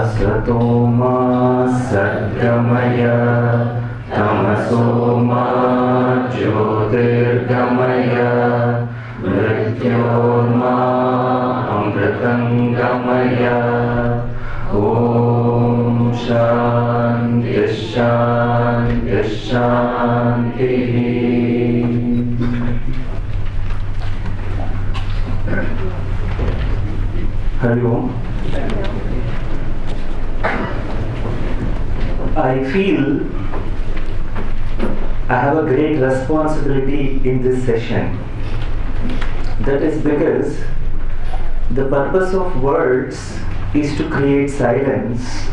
Asato ma sadgamaya tamaso ma jyotirgamaya mrityorma amritangamaya. Om Shanti Shanti Shanti. Hari Om. I feel I have a great responsibility in this session. That is because the purpose of words is to create silence,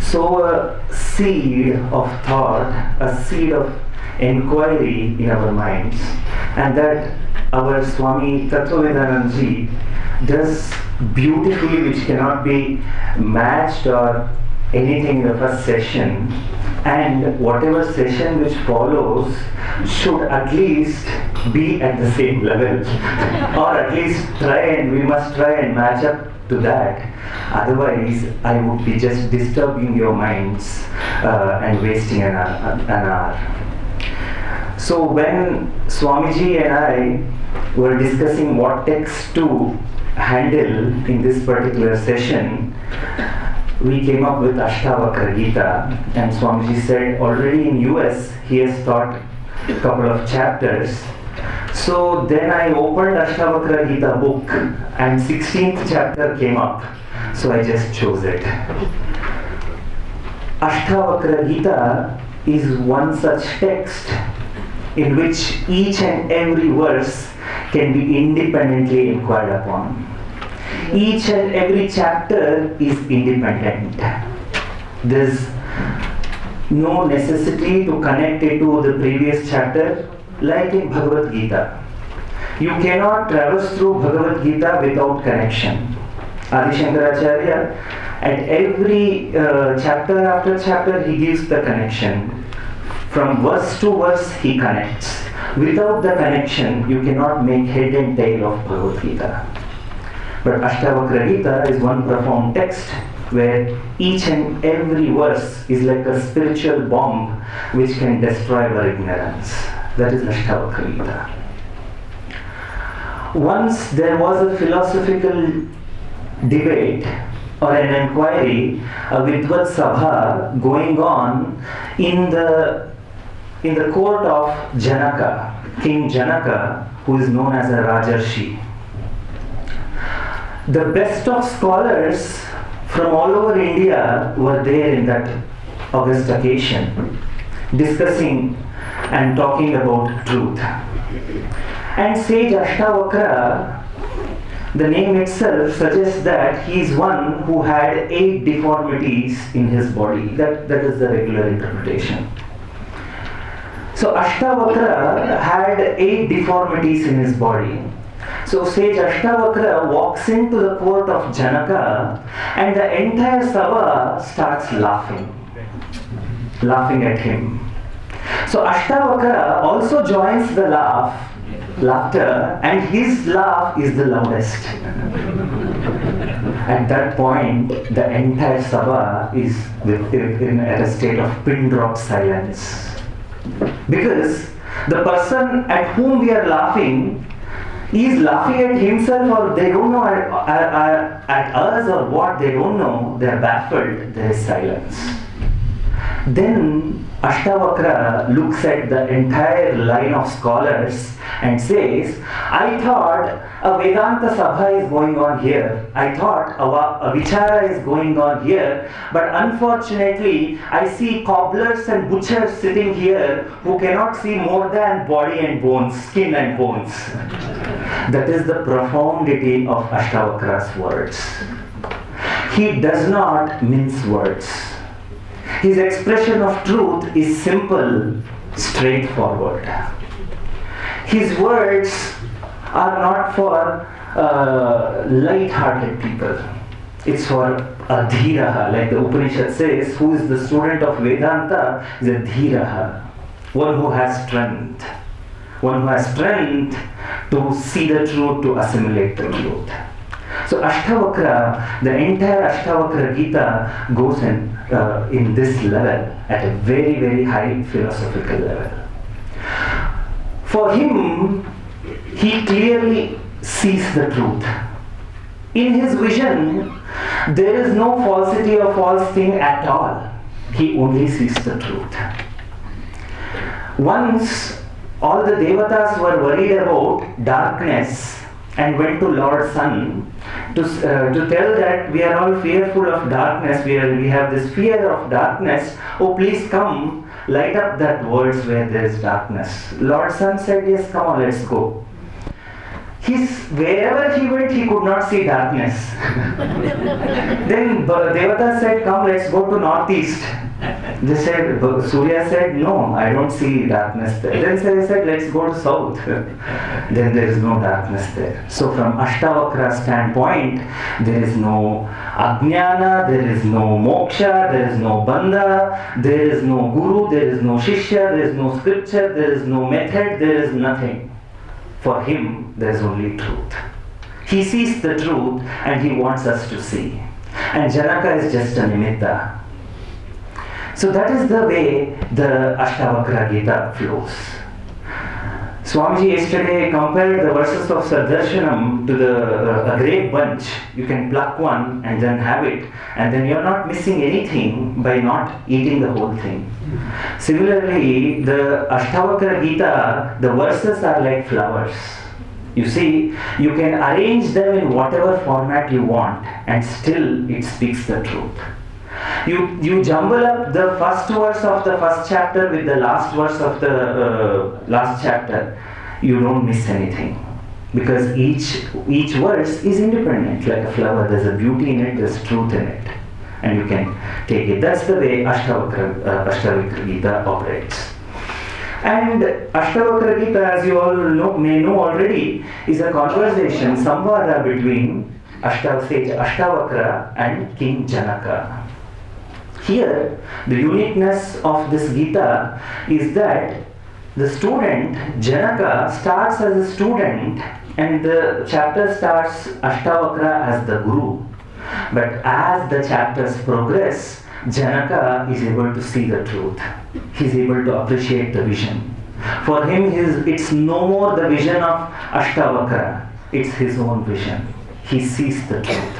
sow a seed of thought, a seed of inquiry in our minds, and that our Swami Sachidananda ji does beautifully, which cannot be matched or anything in the first session, and whatever session which follows should at least be at the same level or at least we must try and match up to that. Otherwise I would be just disturbing your minds and wasting an hour. So when Swamiji and I were discussing what text to handle in this particular session, we came up with Ashtavakra Gita, and Swamiji said already in US he has taught a couple of chapters. So then I opened Ashtavakra Gita book and 16th chapter came up. So I just chose it. Ashtavakra Gita is one such text in which each and every verse can be independently inquired upon. Each and every chapter is independent. There's no necessity to connect it to the previous chapter, like in Bhagavad Gita. You cannot traverse through Bhagavad Gita without connection. Adi Shankaracharya, at every chapter after chapter, he gives the connection. From verse to verse, he connects. Without the connection, you cannot make head and tail of Bhagavad Gita. But Ashtavakra Gita is one profound text where each and every verse is like a spiritual bomb which can destroy our ignorance. That is Ashtavakra Gita. Once there was a philosophical debate or an inquiry, a Vidvat Sabha going on in the court of Janaka, King Janaka, who is known as a Rajarshi. The best of scholars from all over India were there in that august occasion, discussing and talking about truth. And sage Ashtavakra, the name itself suggests that he is one who had 8 deformities in his body. That is the regular interpretation. So Ashtavakra had 8 deformities in his body. So sage Ashtavakra walks into the court of Janaka and the entire Sabha starts laughing at him. So Ashtavakra also joins the laughter, and his laugh is the loudest. At that point, the entire Sabha is in a state of pin drop silence. Because the person at whom we are laughing is laughing at himself, or they don't know at us or what, they don't know, they are baffled, there is silence. Then Ashtavakra looks at the entire line of scholars and says, I thought a Vedanta Sabha is going on here. I thought a Vichara is going on here. But unfortunately, I see cobblers and butchers sitting here who cannot see more than body and bones, skin and bones. That is the profundity of Ashtavakra's words. He does not mince words. His expression of truth is simple, straightforward. His words are not for light-hearted people. It's for adhiraha, like the Upanishad says, who is the student of Vedanta is a dhiraha, one who has strength. One who has strength to see the truth, to assimilate the truth. So Ashtavakra, the entire Ashtavakra Gita goes in this level, at a very, very high philosophical level. For him, he clearly sees the truth. In his vision, there is no falsity or false thing at all. He only sees the truth. Once, all the devatas were worried about darkness and went to Lord Sun to tell that we are all fearful of darkness, we have this fear of darkness. Oh, please come, light up that worlds where there is darkness. Lord Sun said, yes, come on, let's go. Wherever he went, he could not see darkness. Then Devata said, come, let's go to northeast. They said, Surya said, no, I don't see darkness there. Then they said, let's go to south. Then there is no darkness there. So from Ashtavakra standpoint, there is no Ajnana, there is no Moksha, there is no Bandha, there is no Guru, there is no Shishya, there is no scripture, there is no method, there is nothing. For him, there is only truth. He sees the truth and he wants us to see. And Janaka is just a nimitta. So that is the way the Ashtavakra Gita flows. Swamiji yesterday compared the verses of Sardarshanam to a grape bunch. You can pluck one and then have it, and then you're not missing anything by not eating the whole thing. Similarly, the Ashtavakra Gita, the verses are like flowers. You see, you can arrange them in whatever format you want, and still it speaks the truth. You jumble up the first verse of the first chapter with the last verse of the last chapter, you don't miss anything, because each verse is independent, like a flower. There's a beauty in it, there's truth in it, and you can take it. That's the way Ashtavakra Gita operates. And Ashtavakra Gita, as you all may know already, is a conversation, samvada between sage Ashtavakra and King Janaka. Here, the uniqueness of this Gita is that the student, Janaka, starts as a student, and the chapter starts Ashtavakra as the Guru. But as the chapters progress, Janaka is able to see the truth. He is able to appreciate the vision. For him, it's no more the vision of Ashtavakra, it's his own vision. He sees the truth.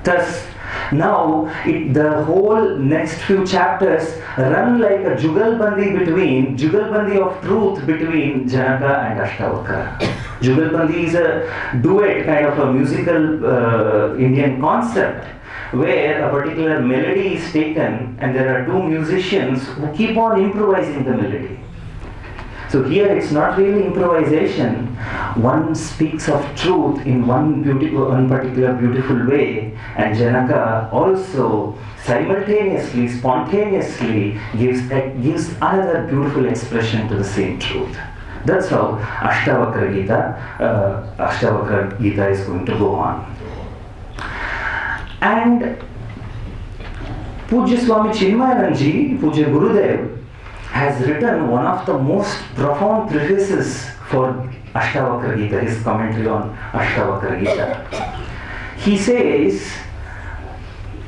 Thus, now, the whole next few chapters run like a jugalbandi of truth between Janaka and Ashtavakra. Jugalbandi is a duet, kind of a musical Indian concept, where a particular melody is taken and there are two musicians who keep on improvising the melody. So here it's not really improvisation. One speaks of truth in one particular beautiful way, and Janaka also simultaneously, spontaneously gives another beautiful expression to the same truth. That's how Ashtavakra Gita is going to go on. And Pujya Swami Chinmayananji, Pujya Gurudev, has written one of the most profound prefaces for Ashtavakra Gita, his commentary on Ashtavakra Gita. He says,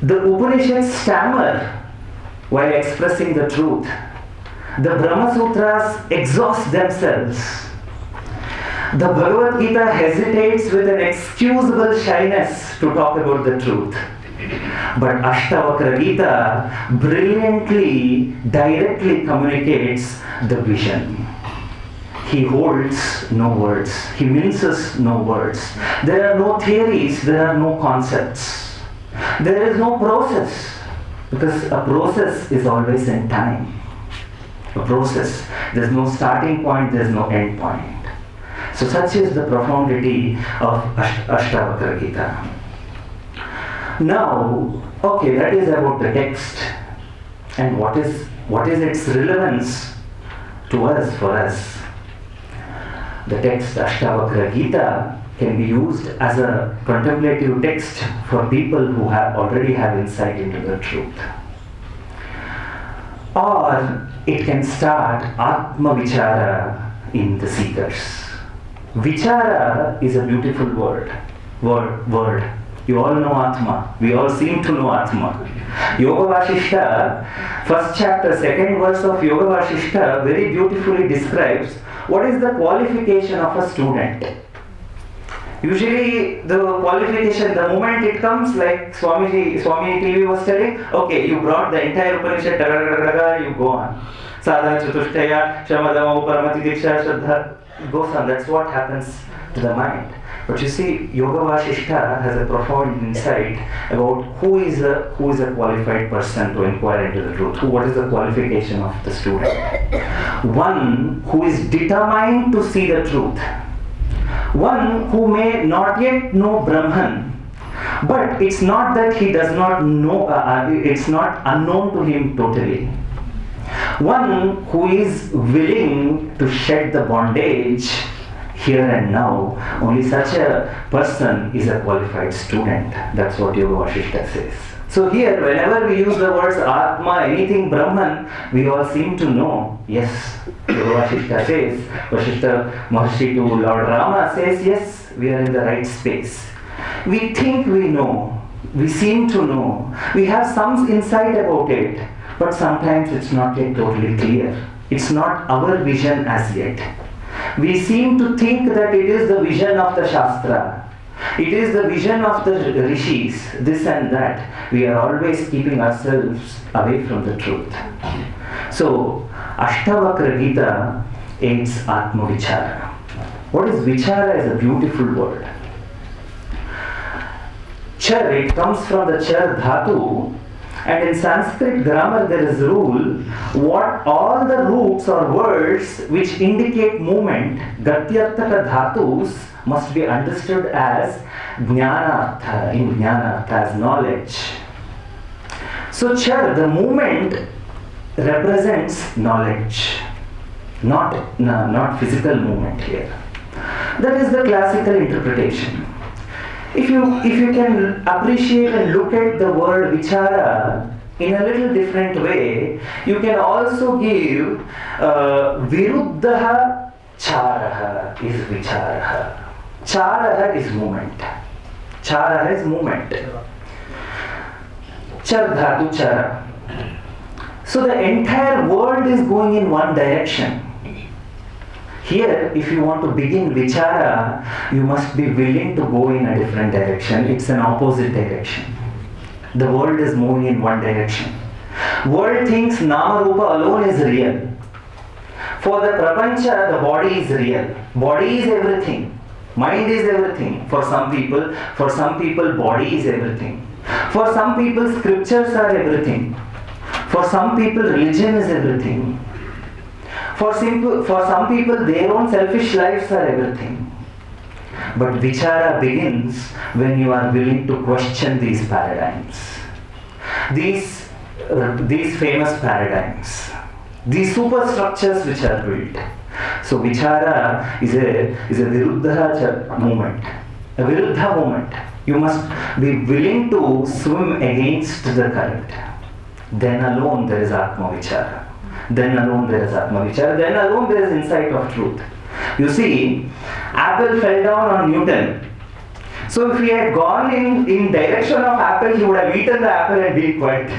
the Upanishads stammer while expressing the truth. The Brahma Sutras exhaust themselves. The Bhagavad Gita hesitates with an excusable shyness to talk about the truth. But Ashtavakra Gita brilliantly, directly communicates the vision. He holds no words. He minces no words. There are no theories. There are no concepts. There is no process. Because a process is always in time. A process. There is no starting point. There is no end point. So such is the profundity of Ashtavakra Gita. Now, okay, that is about the text. And what is its relevance to us, for us? The text Ashtavakra Gita can be used as a contemplative text for people who already have insight into the truth. Or it can start Atma Vichara in the seekers. Vichara is a beautiful word. You all know Atma. We all seem to know Atma. Yoga Vashishta, first chapter, second verse of Yoga Vashishta very beautifully describes what is the qualification of a student. Usually the qualification, the moment it comes, like Swami TV was telling, okay, you brought the entire Upanishad, you go on. Sadhana Chatushtaya, Shamadama, Paramati Diksha, Shraddha, goes on. That's what happens to the mind. But you see, Yoga Vashishta has a profound insight about who is a qualified person to inquire into the truth. What is the qualification of the student? One who is determined to see the truth. One who may not yet know Brahman, but it's not that he does not know, it's not unknown to him totally. One who is willing to shed the bondage here and now. Only such a person is a qualified student. That's what Yoga Vashishta says. So here, whenever we use the words Atma, anything Brahman, we all seem to know, yes, Yoga Vashishta says, Vashishta Maharshi to Lord Rama says, yes, we are in the right space. We think we know, we seem to know, we have some insight about it, but sometimes it's not yet totally clear. It's not our vision as yet. We seem to think that it is the vision of the Shastra. It is the vision of the rishis, this and that. We are always keeping ourselves away from the truth. So, Ashtavakra Gita aids Atma Vichara. What is Vichara is a beautiful word. Char, it comes from the Char Dhatu, and in Sanskrit grammar there is a rule, what all the roots or words which indicate movement, Gatyarthaka Dhatus, must be understood as Jnanartha, in Jnanartha as knowledge. So Char, the movement represents knowledge, not physical movement here. That is the classical interpretation. If you can appreciate and look at the word Vichara in a little different way, you can also give Viruddhaha Charaha is Vicharaha. Charaha is movement. Charaha is movement. Char dhatu chara. So the entire world is going in one direction. Here, if you want to begin Vichara, you must be willing to go in a different direction. It's an opposite direction. The world is moving in one direction. World thinks Nama Rupa alone is real. For the Prapancha, the body is real. Body is everything. Mind is everything. For some people, body is everything. For some people, scriptures are everything. For some people, religion is everything. For some people, their own selfish lives are everything. But Vichara begins when you are willing to question these paradigms. These famous paradigms. These superstructures which are built. So Vichara is a Viruddha movement. A Viruddha movement. You must be willing to swim against the current. Then alone there is Atma Vichara. Then alone there is Atma Vichara. Then alone there is insight of truth. You see, apple fell down on Newton. So if he had gone in direction of apple, he would have eaten the apple and been quiet.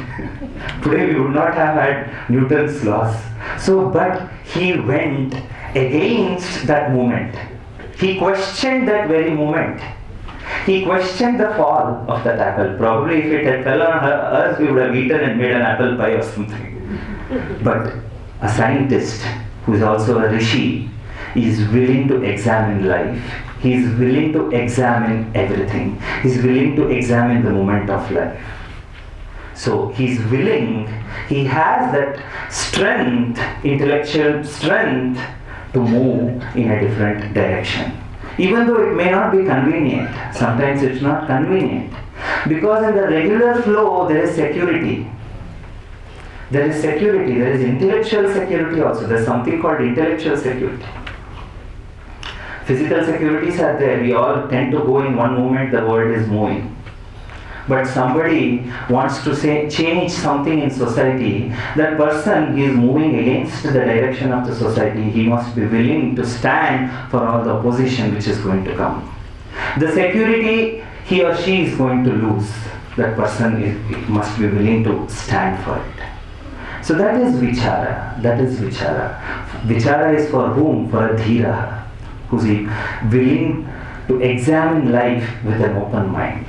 Today we would not have had Newton's laws. So, but he went against that movement. He questioned that very moment. He questioned the fall of that apple. Probably if it had fell on us, we would have eaten and made an apple pie or something. But a scientist who is also a rishi is willing to examine life. He is willing to examine everything. He is willing to examine the moment of life. So he is willing, he has that strength, intellectual strength to move in a different direction. Even though it may not be convenient, sometimes it's not convenient. Because in the regular flow there is security. There is security, there is intellectual security also. There is something called intellectual security. Physical securities are there. We all tend to go in one moment, the world is moving. But somebody wants to change something in society, that person is moving against the direction of the society. He must be willing to stand for all the opposition which is going to come. The security he or she is going to lose. That person must be willing to stand for it. So that is vichara. That is vichara. Vichara is for whom? For a dhira, who's willing to examine life with an open mind.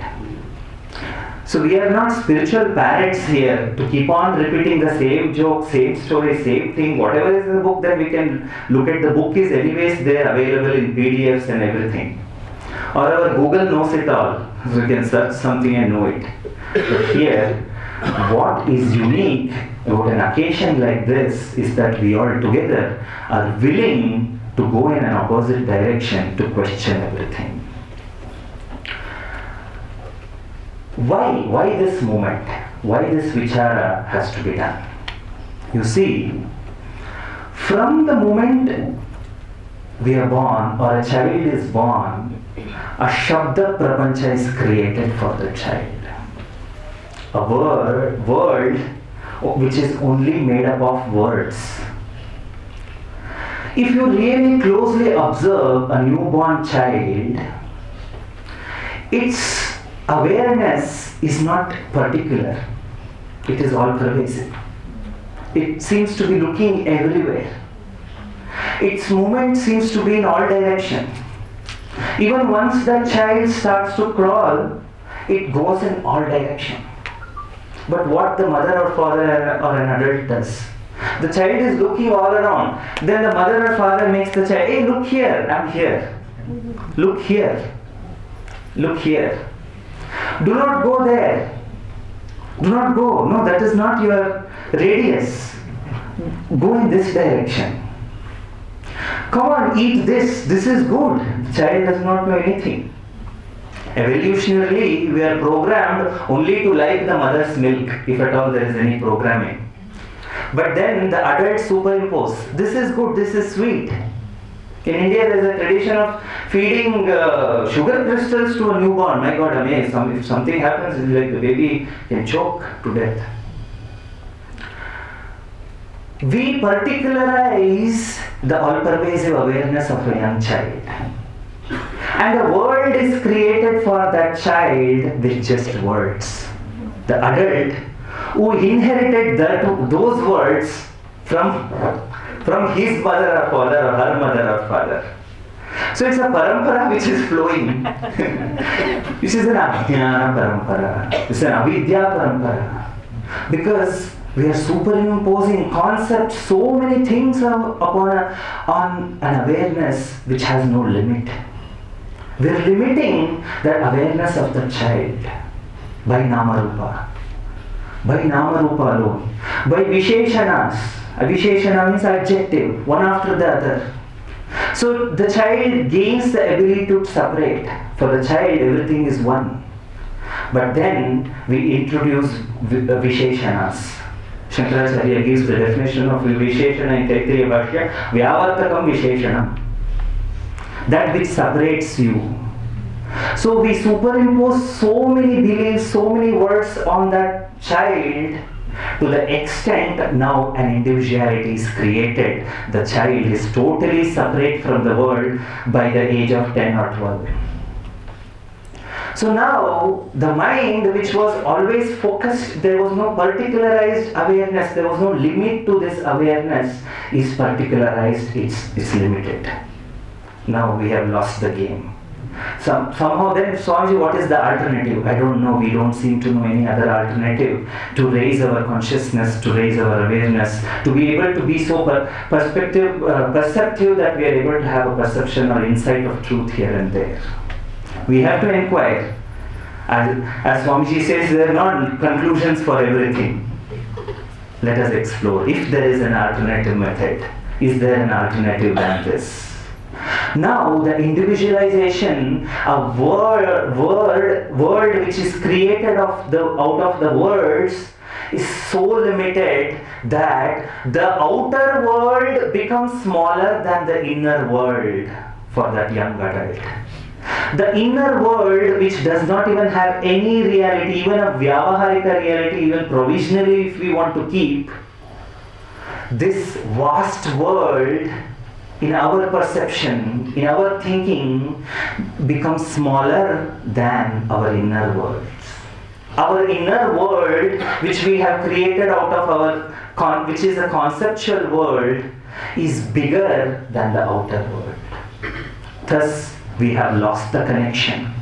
So we are not spiritual parrots here to keep on repeating the same joke, same story, same thing. Whatever is in the book, then we can look at. The book is anyways there, available in PDFs and everything. Or our Google knows it all. So we can search something and know it. But here, what is unique about an occasion like this is that we all together are willing to go in an opposite direction to question everything. Why this movement? Why this vichara has to be done? You see, from the moment we are born or a child is born, a Shabda Prapancha is created for the child. A world which is only made up of words. If you really closely observe a newborn child, its awareness is not particular. It is all pervasive. It seems to be looking everywhere. Its movement seems to be in all directions. Even once the child starts to crawl, it goes in all directions. But what the mother or father or an adult does, the child is looking all around. Then the mother or father makes the child, hey, look here, I'm here. Look here. Look here. Do not go there. Do not go. No, that is not your radius. Go in this direction. Come on, eat this. This is good. The child does not know anything. Evolutionarily, we are programmed only to like the mother's milk, if at all there is any programming. But then the adults superimpose. This is good, this is sweet. In India, there is a tradition of feeding sugar crystals to a newborn. My God, amazing. If something happens, it's like the baby can choke to death. We particularize the all-pervasive awareness of a young child. And the world is created for that child with just words. The adult who inherited those words from his mother or father or her mother or father. So it's a parampara which is flowing. This is an ajnana parampara. It's an avidya parampara. Because we are superimposing concepts, so many things on an awareness which has no limit. We are limiting the awareness of the child by Namarupa. By Namarupa alone. By Visheshanas. A Visheshana means adjective, one after the other. So the child gains the ability to separate. For the child, everything is one. But then we introduce Visheshanas. Shankaracharya gives the definition of Visheshana in Taittiriya Bhashya, Vyavartakam Visheshanam. That which separates you. So we superimpose so many beliefs, so many words on that child to the extent now an individuality is created. The child is totally separate from the world by the age of 10 or 12. So now the mind, which was always focused, there was no particularized awareness, there was no limit to this awareness, is particularized, it's limited. Now we have lost the game. Somehow then, Swamiji, what is the alternative? I don't know. We don't seem to know any other alternative to raise our consciousness, to raise our awareness, to be able to be so perceptive that we are able to have a perception or insight of truth here and there. We have to inquire. As Swamiji says, there are not conclusions for everything. Let us explore. If there is an alternative method, is there an alternative than this? Now the individualization, a world which is created out of the words, is so limited that the outer world becomes smaller than the inner world for that young adult. The inner world, which does not even have any reality, even a vyavaharika reality, even provisionally if we want to keep, this vast world in our perception, in our thinking, becomes smaller than our inner world. Our inner world, which we have created out of our, which is a conceptual world, is bigger than the outer world. Thus, we have lost the connection.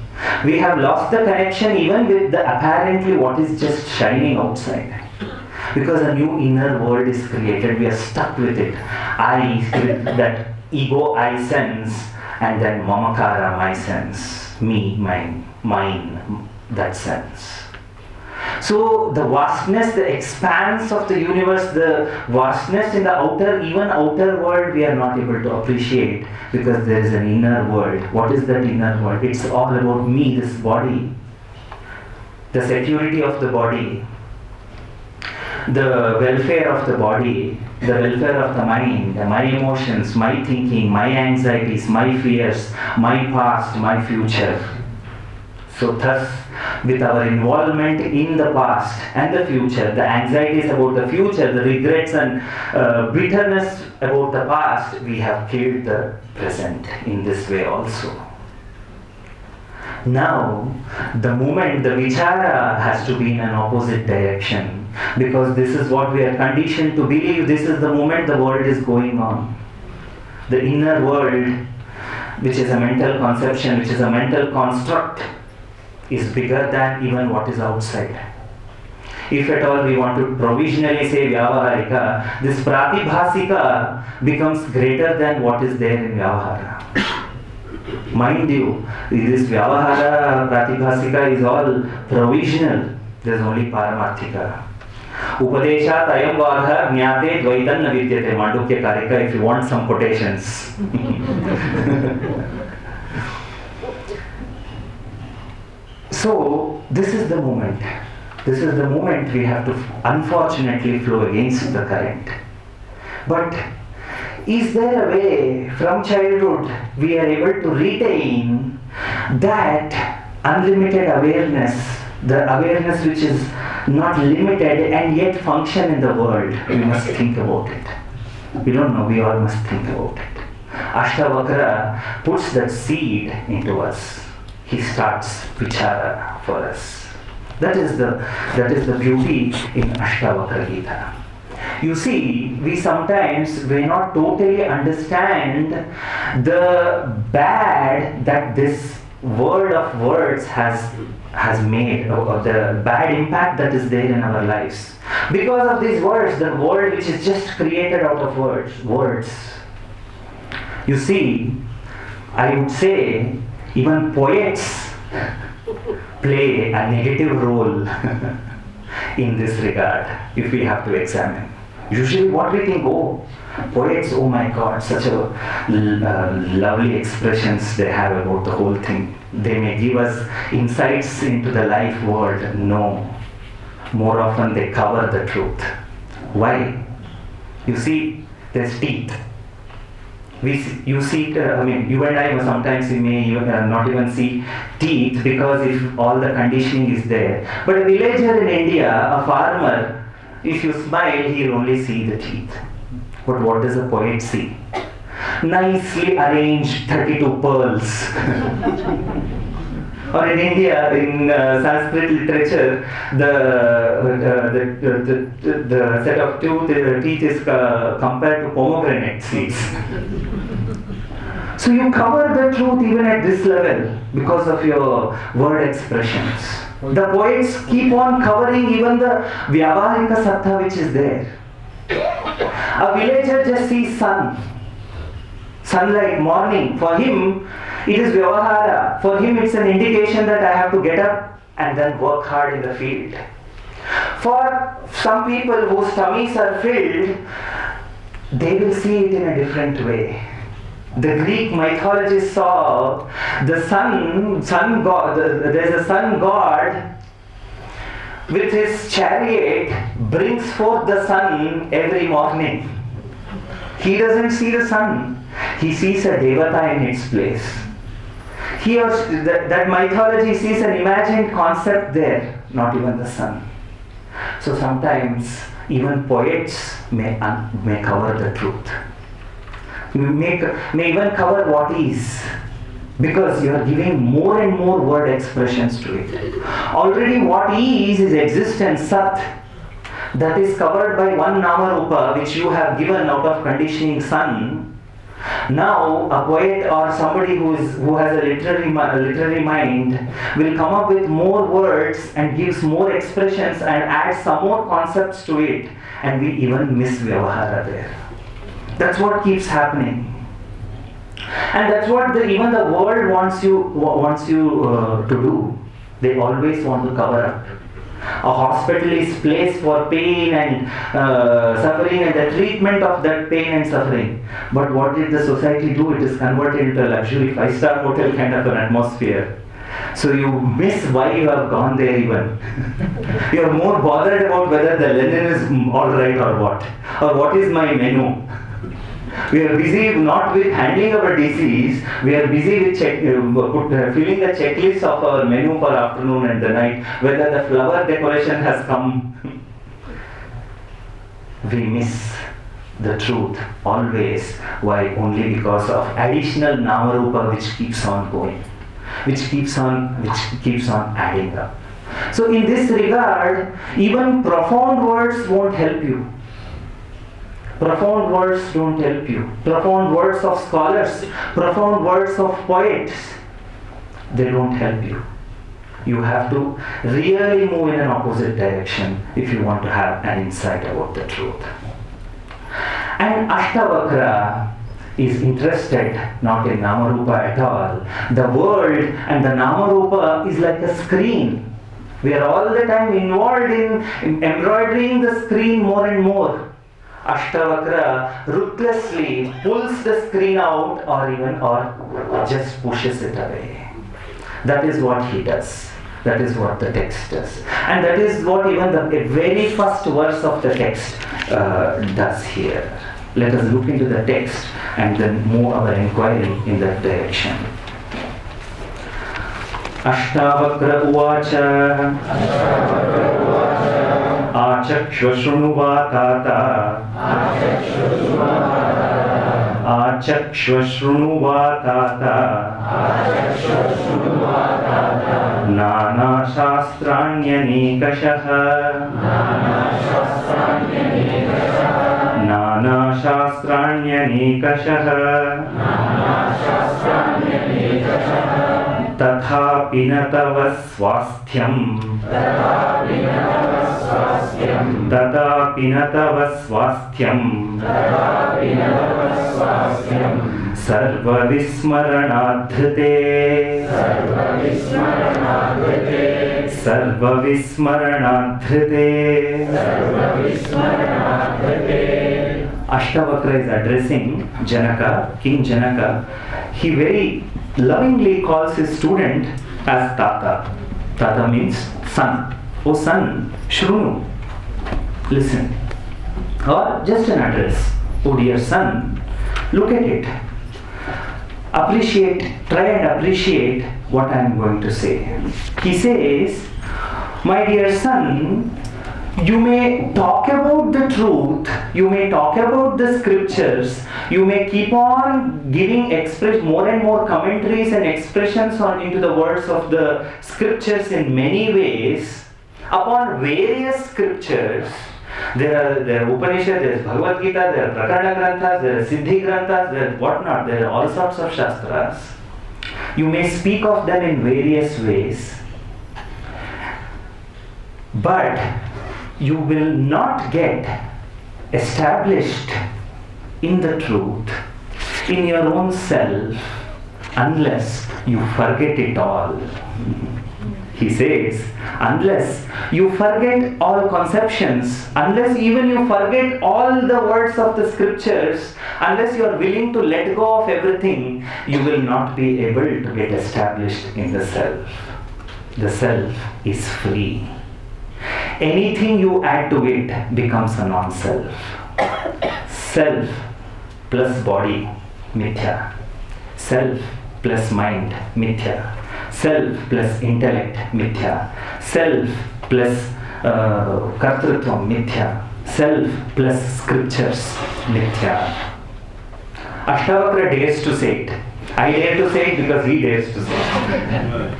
We have lost the connection even with the apparently what is just shining outside. Because a new inner world is created, we are stuck with it. I, with that ego I sense, and then mamakara, my sense, me, mine, that sense. So the vastness, the expanse of the universe, the vastness in the even outer world, we are not able to appreciate because there is an inner world. What is that inner world? It's all about me, this body, the security of the body, the welfare of the body, the welfare of the mind, my emotions, my thinking, my anxieties, my fears, my past, my future. So thus, with our involvement in the past and the future, the anxieties about the future, the regrets and bitterness about the past, we have killed the present in this way also. Now, the moment the vichara has to be in an opposite direction, because this is what we are conditioned to believe, this is the moment the world is going on. The inner world, which is a mental conception, which is a mental construct, is bigger than even what is outside. If at all we want to provisionally say Vyavaharika, this Pratibhasika becomes greater than what is there in Vyavahara. Mind you, this Vyavahara, Pratibhasika is all provisional. There is only Paramarthika. Upadeshat ayam vadha jnate dvaitan na vidyate. Mandukya Karika, if you want some quotations. So, this is the moment. This is the moment we have to unfortunately flow against the current. But is there a way from childhood we are able to retain that unlimited awareness, the awareness which is not limited and yet function in the world? We must think about it. We don't know, we all must think about it. Ashtavakra puts that seed into us. He starts vichara for us. That is the beauty in Ashtavakra Gita. You see, we sometimes may not totally understand the bad that this world of words has made, or the bad impact that is there in our lives. Because of these words, the world which is just created out of words. You see, I would say, even poets play a negative role in this regard, if we have to examine. Usually what we think, poets, oh my God, such a lovely expressions they have about the whole thing. They may give us insights into the life world. No. More often they cover the truth. Why? You see, there's teeth. You see, you and I sometimes we may not even see teeth because if all the conditioning is there. But a villager in India, a farmer, if you smile, he'll only see the teeth. But what does a poet see? Nicely arranged 32 pearls. Or in India, in Sanskrit literature, the set of teeth is compared to pomegranate seeds. So you cover the truth even at this level because of your word expressions. The poets keep on covering even the Vyavaharika Sattva which is there. A villager just sees sunlight, morning. For him, it is Vyavahara. For him, it's an indication that I have to get up and then work hard in the field. For some people whose tummies are filled, they will see it in a different way. The Greek mythology saw the sun god, there's a sun god with his chariot brings forth the sun every morning. He doesn't see the sun. He sees a devata in its place. That mythology sees an imagined concept there, not even the sun. So sometimes even poets may cover the truth. may even cover what is, because you are giving more and more word expressions to it. Already what is existence, Sat, that is covered by one Nama Rupa which you have given out of conditioning Sun. Now a poet or somebody who has a literary mind will come up with more words and gives more expressions and adds some more concepts to it, and we even miss Vyavahara there. That's what keeps happening. And that's what even the world wants you to do. They always want to cover up. A hospital is place for pain and suffering and the treatment of that pain and suffering. But what did the society do? It is converted into a luxury 5-star hotel kind of an atmosphere. So you miss why you have gone there even. You are more bothered about whether the linen is alright or what is my menu. We are busy not with handling our disease, we are busy with filling the checklist of our menu for afternoon and the night, whether the flower decoration has come. We miss the truth always. Why? Only because of additional Namarupa which keeps on going, which keeps on adding up. So in this regard, even profound words won't help you. Profound words don't help you. Profound words of scholars, profound words of poets, they don't help you. You have to really move in an opposite direction if you want to have an insight about the truth. And Ashtavakra is interested not in Namarupa at all. The world and the Namarupa is like a screen. We are all the time involved in embroidering the screen more and more. Ashtavakra ruthlessly pulls the screen out or just pushes it away. That is what he does. That is what the text does. And that is what even the very first verse of the text does here. Let us look into the text and then move our inquiry in that direction. Ashtavakra Uvacha Achakshvashrunuva tata Achakshvashrunuva tata Nana shastranyaniikashah Nana shastranyaniikashah Tathapi na tava swasthyam Tathapi na tava swasthyam Sarva vismaranadhrite Sarva vismaranadhrite Ashtavakra is addressing Janaka, King Janaka. He very lovingly calls his student as Tata. Tata means son. Oh son, Shrunu, listen. Or just an address. Oh dear son, look at it. Try and appreciate what I am going to say. He says, my dear son, you may talk about the truth, you may talk about the scriptures, you may keep on giving more and more commentaries and expressions into the words of the scriptures in many ways, upon various scriptures. There are Upanishads, there is Bhagavad Gita, there are Prakarana Granthas, there are Siddhi Granthas, there are whatnot, there are all sorts of Shastras. You may speak of them in various ways, but you will not get established in the truth, in your own self, unless you forget it all. He says, unless you forget all conceptions, unless even you forget all the words of the scriptures, unless you are willing to let go of everything, you will not be able to get established in the self. The self is free. Anything you add to it becomes a non-self. Self plus body, mithya. Self plus mind, mithya. Self plus intellect, mithya. Self plus kartrutvam, mithya. Self plus scriptures, mithya. Ashtavakra dares to say it. I dare to say it because he dares to say it.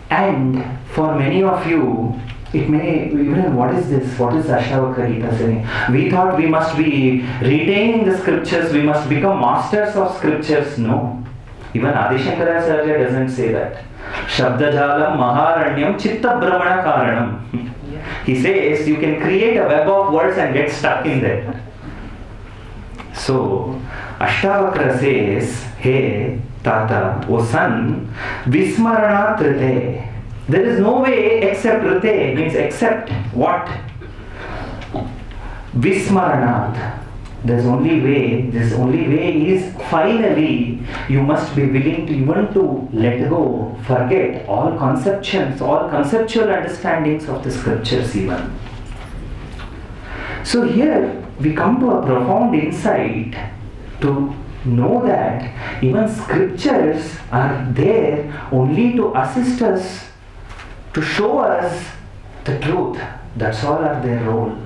And for many of you, it may, even what is this? What is Ashtavakra Gita saying? We thought we must be retaining the scriptures, we must become masters of scriptures. No. Even Adi Shankaracharya doesn't say that. Shabdajalam Maharanyam Chitta Brahmana Karanam. He says you can create a web of words and get stuck in there. So, Ashtavakra says, hey, Tata, O son, Vismarana Trite. There is no way except Rite, means except what? Vismaranat. This only way is finally you must be willing to even to let go, forget all conceptions, all conceptual understandings of the scriptures even. So here we come to a profound insight to know that even scriptures are there only to assist us, to show us the truth. That's all are their role.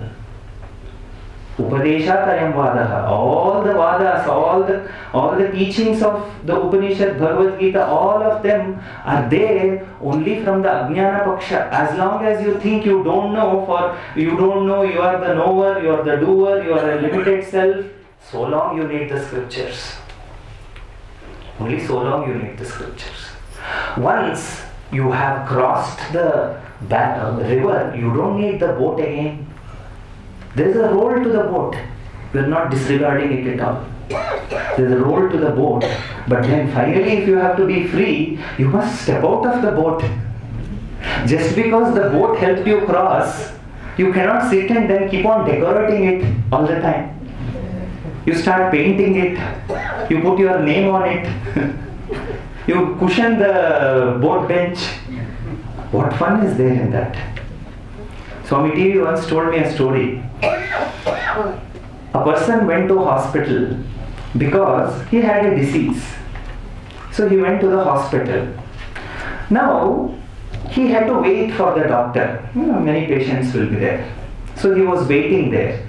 Upadeshatayam Vadaha. All the Vadas, all the teachings of the Upanishad, Bhagavad Gita, all of them are there only from the Ajnana Paksha. As long as you think you don't know, you are the knower, you are the doer, you are a limited self, so long you need the scriptures. Only so long you need the scriptures. Once you have crossed the river, you don't need the boat again. There is a role to the boat. We are not disregarding it at all. There is a role to the boat. But then finally, if you have to be free, you must step out of the boat. Just because the boat helped you cross, you cannot sit and then keep on decorating it all the time. You start painting it. You put your name on it. You cushion the boat bench. What fun is there in that? Swami TV once told me a story. A person went to hospital because he had a disease. So he went to the hospital. Now he had to wait for the doctor. Many patients will be there. So he was waiting there.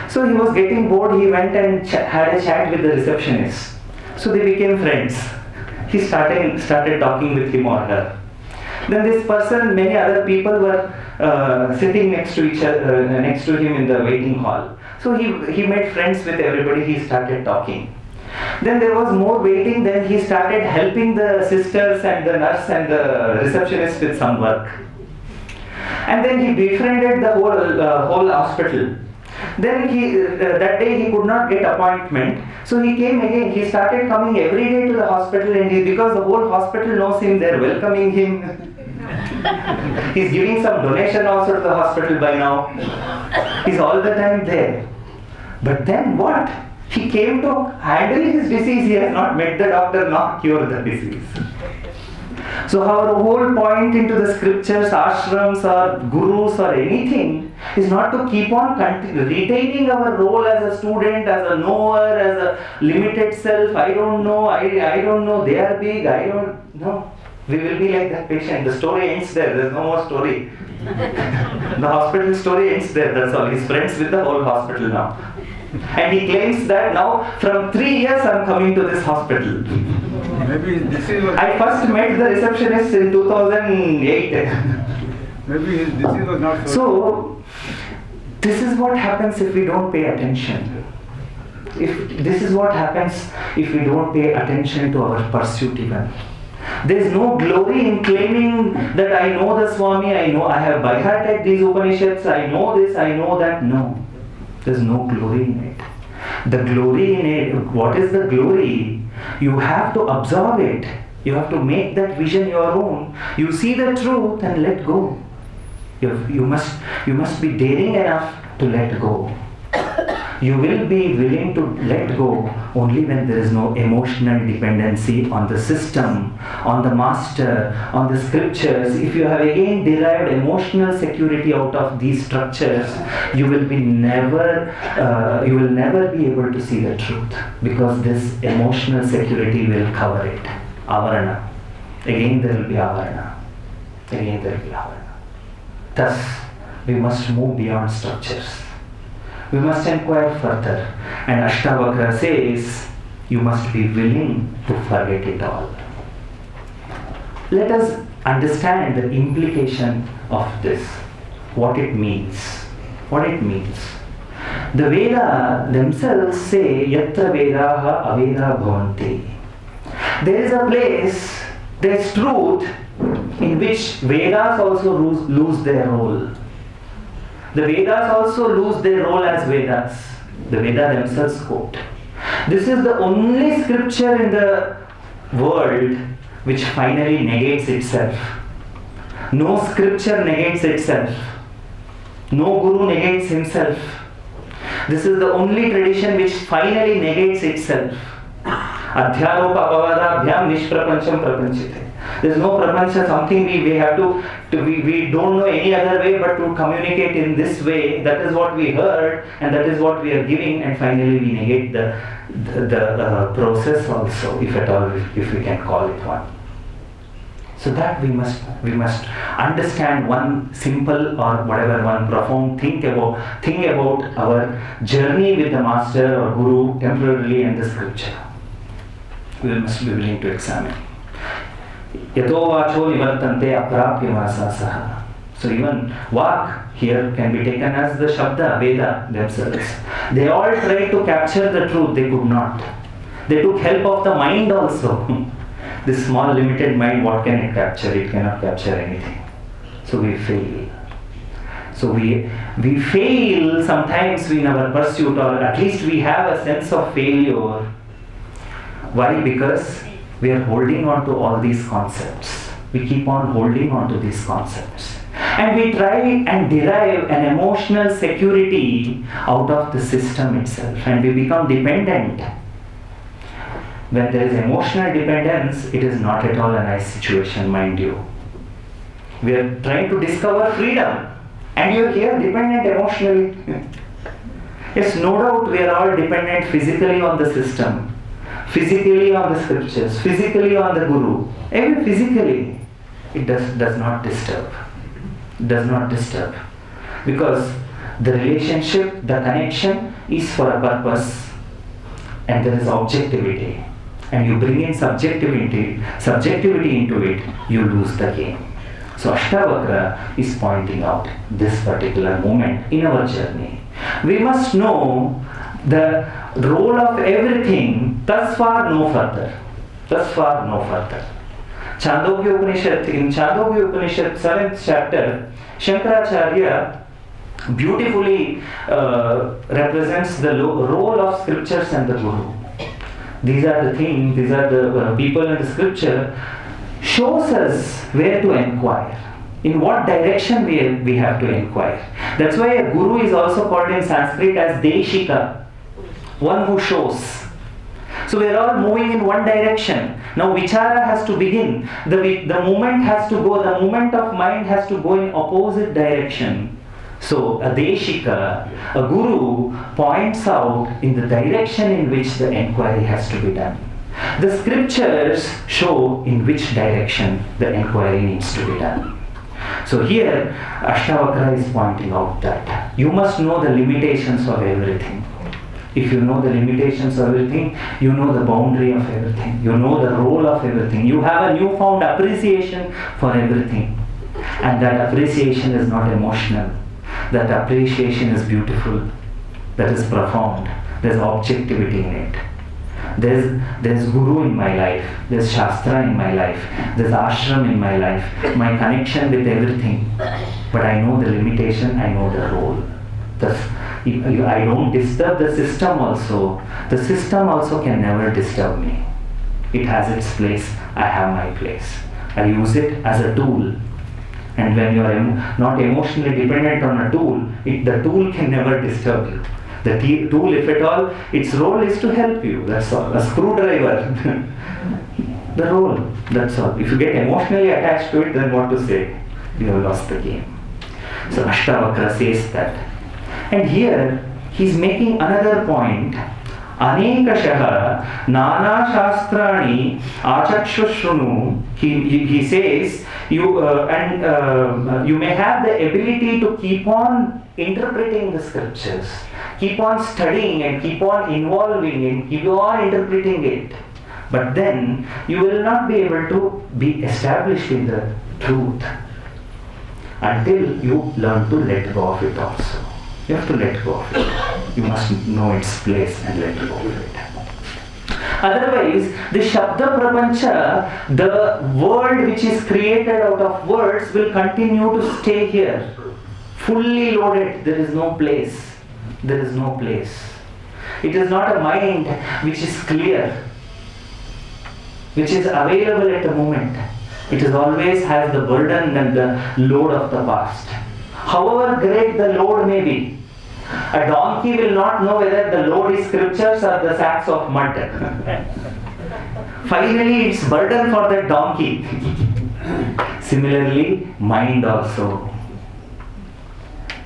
So he was getting bored. He went and had a chat with the receptionist. So they became friends. He started talking with him or her. Then this person, many other people were sitting next to him in the waiting hall. So he made friends with everybody. He started talking. Then there was more waiting. Then he started helping the sisters and the nurse and the receptionist with some work. And then he befriended the whole hospital. Then that day he could not get appointment. So he came again. He started coming every day to the hospital, and because the whole hospital knows him, they're welcoming him. He's giving some donation also to the hospital by now. He's all the time there. But then what? He came to handle his disease. He has not met the doctor, not cured the disease. So our whole point into the scriptures, ashrams or gurus or anything is not to keep on retaining our role as a student, as a knower, as a limited self. I don't know, I don't know, they are big, I don't know. We will be like that patient. The story ends there. There's no more story. The hospital story ends there. That's all. He's friends with the whole hospital now. And he claims that now from 3 years I'm coming to this hospital. Maybe this is what I first met the receptionist in 2008. maybe his disease was not So, this is what happens if we don't pay attention. This is what happens if we don't pay attention to our pursuit even. There is no glory in claiming that I know the Swami, I have by-hearted these Upanishads, I know this, I know that. No, there is no glory in it. The glory in it, what is the glory? You have to absorb it. You have to make that vision your own. You see the truth and let go. You must be daring enough to let go. You will be willing to let go only when there is no emotional dependency on the system, on the master, on the scriptures. If you have again derived emotional security out of these structures, you will never be able to see the truth, because this emotional security will cover it. Avarana. Again there will be avarana. Again there will be avarana. Thus, we must move beyond structures. we must inquire further. And Ashtavakra says, you must be willing to forget it all. Let us understand the implication of this, what it means. What it means. The Veda themselves say, Yatra Vedaha Aveda Bhavanti. There is a place, there is truth in which Vedas also lose their role. The Vedas also lose their role as Vedas. The Veda themselves quote. This is the only scripture in the world which finally negates itself. No scripture negates itself. No guru negates himself. This is the only tradition which finally negates itself. Adhyaropa avadabhyam nishprapancham prapanchite. There is no prapancha, something we have to we don't know any other way but to communicate in this way. That is what we heard and that is what we are giving, and finally we negate the process also, if at all, if we can call it one. So that we must understand one simple or whatever, one profound think about our journey with the master or guru temporarily in the scripture. We must be willing to examine. Yato vacho nivartante aprapya vasasaha. So even vak here can be taken as the Shabda, Veda themselves. They all tried to capture the truth, they could not. They took help of the mind also. This small limited mind, what can it capture? It cannot capture anything. So we fail. So we fail sometimes in our pursuit, or at least we have a sense of failure. Why? Because we are holding on to all these concepts. We keep on holding on to these concepts. And we try and derive an emotional security out of the system itself. And we become dependent. When there is emotional dependence, it is not at all a nice situation, mind you. We are trying to discover freedom. And you are here dependent emotionally. Yes, no doubt we are all dependent physically on the system. Physically on the scriptures, physically on the guru, even physically, it does not disturb. It does not disturb. Because the relationship, the connection is for a purpose, and there is objectivity. And you bring in subjectivity into it, you lose the game. So Ashtavakra is pointing out this particular moment in our journey. We must know the role of everything, thus far no further. Thus far no further. Chandogya Upanishad, in Chandogya Upanishad 7th chapter, Shankaracharya beautifully represents the role of scriptures and the guru. These are the things, these are the people in the scripture, shows us where to inquire. In what direction we have to inquire. That's why a guru is also called in Sanskrit as Deshika, one who shows. So we are all moving in one direction. Now vichara has to begin. The movement has to go, the movement of mind has to go in opposite direction. So a Deshika, a guru, points out in the direction in which the inquiry has to be done. The scriptures show in which direction the inquiry needs to be done. So here Ashtavakra is pointing out that you must know the limitations of everything. If you know the limitations of everything, you know the boundary of everything. You know the role of everything. You have a newfound appreciation for everything. And that appreciation is not emotional. That appreciation is beautiful. That is profound. There's objectivity in it. There's guru in my life. There's shastra in my life. There's ashram in my life. My connection with everything. But I know the limitation. I know the role. If I don't disturb the system also, the system also can never disturb me. It has its place. I have my place. I use it as a tool. And when you are not emotionally dependent on a tool, the tool can never disturb you. The tool, if at all, its role is to help you. That's all. A screwdriver. The role. That's all. If you get emotionally attached to it, then what to say? You have lost the game. So Ashtavakra says that. And here he is making another point. Anekashaha nana shastrani achakshushrunu. He says you may have the ability to keep on interpreting the scriptures, keep on studying and keep on involving and keep on interpreting it. But then you will not be able to be established in the truth until you learn to let go of it also. You have to let go of it. You must know its place and let go of it. Otherwise, the Shabda Prapancha, the world which is created out of words, will continue to stay here. Fully loaded, there is no place. There is no place. It is not a mind which is clear, which is available at the moment. It is always has the burden and the load of the past. However great the load may be, a donkey will not know whether the load is scriptures or the sacks of mud. Finally, it's burden for the donkey. Similarly, mind also.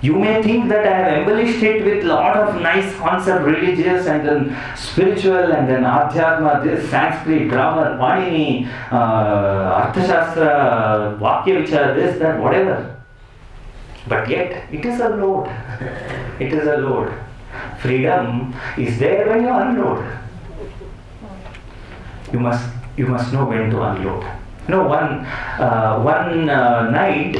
You may think that I have embellished it with lot of nice concept, religious and then spiritual and then Adhyatma, this Sanskrit, grammar, Panini, Arthashastra, Vakya Vichara, this, that, whatever. But yet, it is a load. It is a load. Freedom is there when you unload. You must know when to unload. One night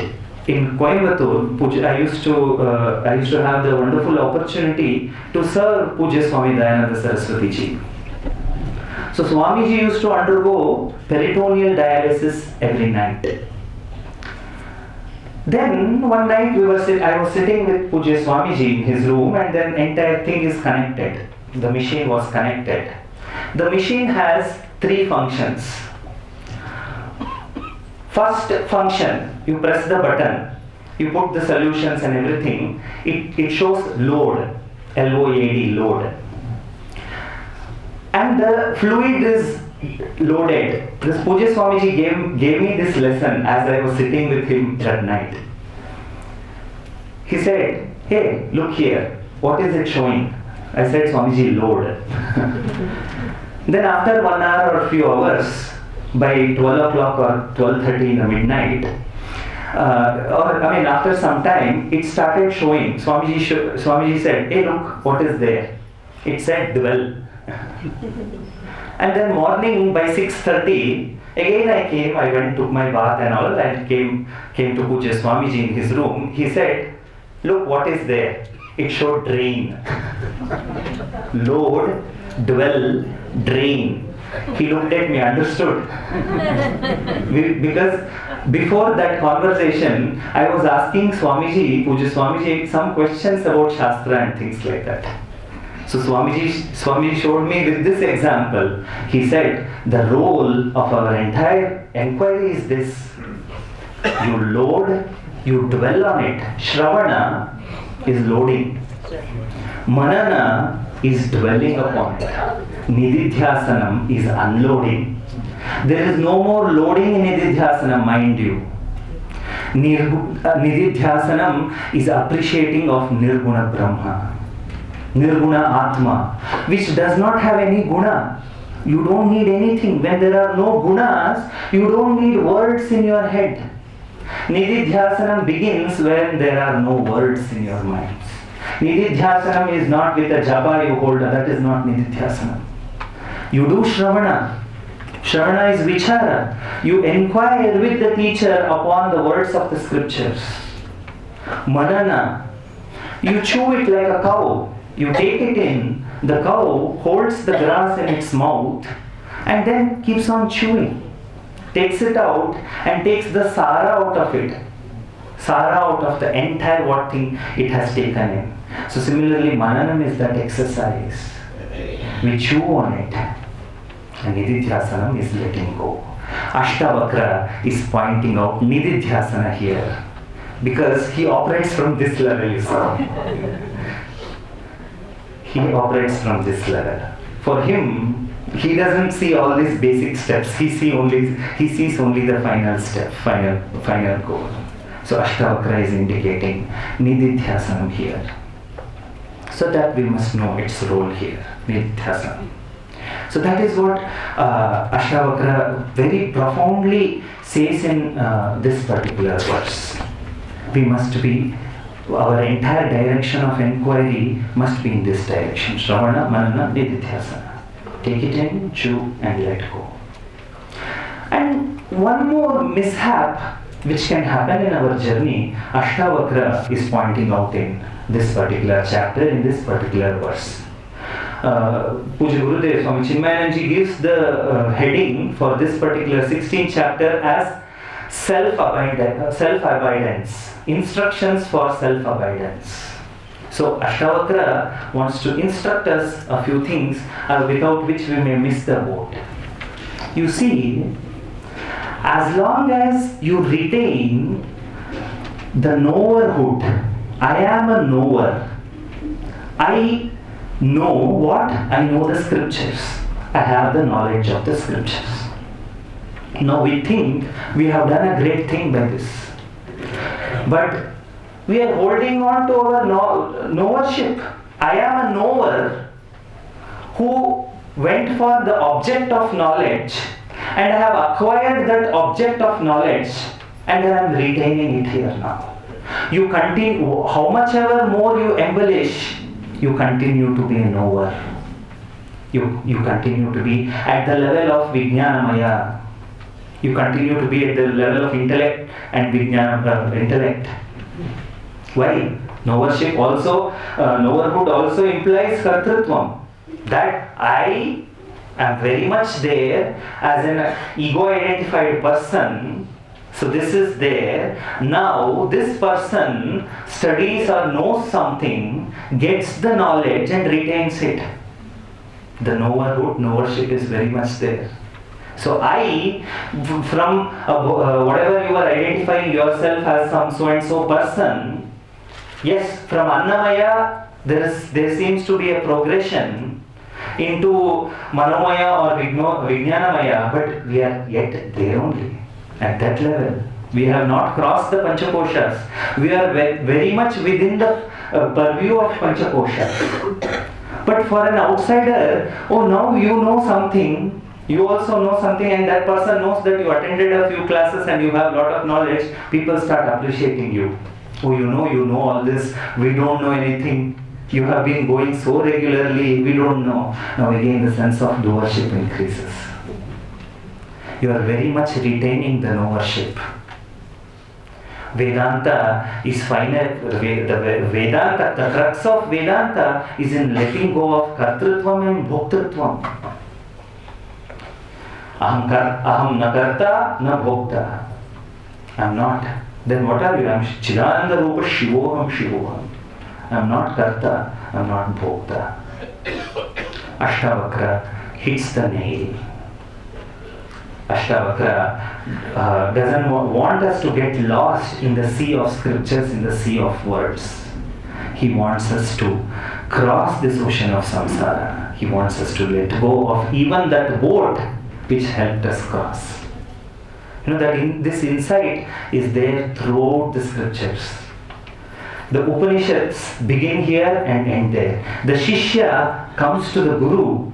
in Coimbatore, I used to have the wonderful opportunity to serve Puja Swami Dayananda Saraswati ji. So Swamiji used to undergo peritoneal dialysis every night. Then one night I was sitting with Puja Swamiji in his room, and then entire thing is connected. The machine was connected. The machine has 3 functions. First function, you press the button, you put the solutions and everything, it shows load, L-O-A-D, load. And the fluid is loaded. This Puja Swamiji gave me this lesson as I was sitting with him that night. He said, hey, look here, what is it showing? I said, Swamiji, load. Then after 1 hour or few hours, by 12 o'clock or 12:30 in the midnight, after some time, it started showing. Swamiji said, hey, look, what is there? It said, dwell. And then morning by 6:30, again I went, took my bath and all, and came to Puja Swamiji in his room. He said, look, what is there? It showed drain. Load, dwell, drain. He looked at me, understood. Because before that conversation, I was asking Swamiji, Puja Swamiji, some questions about Shastra and things like that. So Swamiji showed me with this example. He said, the role of our entire inquiry is this. You load, you dwell on it. Shravana is loading. Manana is dwelling upon it. Nididhyasanam is unloading. There is no more loading in Nididhyasanam, mind you. Nididhyasanam is appreciating of Nirguna Brahma. Nirguna Atma, which does not have any guna. You don't need anything. When there are no gunas, you don't need words in your head. Nididhyasanam begins when there are no words in your minds. Nididhyasanam is not with a japa you hold, that is not Nididhyasanam. You do Shravana. Shravana is Vichara. You inquire with the teacher upon the words of the scriptures. Manana. You chew it like a cow. You take it in, the cow holds the grass in its mouth and then keeps on chewing. Takes it out and takes the sara out of it. Sara out of the entire what thing it has taken in. So similarly, Mananam is that exercise. We chew on it. And Nididhyasanam is letting go. Ashtavakra is pointing out Nididhyasana here. Because he operates from this level, you see. He operates from this level. For him, he doesn't see all these basic steps. He sees only the final step, final goal. So Ashtavakra is indicating Nididhyasanam here. So that we must know its role here, Nididhyasanam. So that is what Ashtavakra very profoundly says in this particular verse. We must be our entire direction of inquiry must be in this direction. Shravana, Manana, Nididhyasana. Take it in, chew and let go. And one more mishap which can happen in our journey, Ashtavakra is pointing out in this particular chapter, in this particular verse. Puja Gurudev Swami Chinmayananji gives the heading for this particular 16th chapter as self-abidance, instructions for self-abidance. So Ashtavakra wants to instruct us a few things without which we may miss the boat. You see, as long as you retain the knowerhood, I am a knower. I know what? I know the scriptures. I have the knowledge of the scriptures. Now we think we have done a great thing by this. But we are holding on to our knowership. I am a knower who went for the object of knowledge, and I have acquired that object of knowledge, and I am retaining it here now. You continue, how much ever more you embellish, you continue to be a knower. You continue to be at the level of Vijnanamaya. You continue to be at the level of intellect and intellect. Why? Knowership also, knowerhood also implies kartrutvam. That I am very much there as an ego-identified person. So this is there. Now this person studies or knows something, gets the knowledge and retains it. The knowership is very much there. So I, from whatever you are identifying yourself as some so and so person, yes, from Annamaya there seems to be a progression into Manomaya or Vijnanamaya, but we are yet there only, at that level. We have not crossed the Panchakoshas. We are very much within the purview of Panchakoshas. But for an outsider, oh, now you know something, you also know something, and that person knows that you attended a few classes and you have a lot of knowledge, people start appreciating you. Oh, you know all this, we don't know anything. You have been going so regularly, we don't know. Now again the sense of doership increases. You are very much retaining the knowership. Vedanta is final. The crux of Vedanta is in letting go of kartrutvam and bhoktrutvam. Aham na karta na bhokta. I am not. Then what are you? I am Chidananda Rupa Shivoham. I am not karta, I am not bhokta. Ashtavakra hits the nail. Ashtavakra doesn't want us to get lost in the sea of scriptures, in the sea of words. He wants us to cross this ocean of samsara. He wants us to let go of even that boat which helped us cross. You know that this insight is there throughout the scriptures. The Upanishads begin here and end there. The Shishya comes to the Guru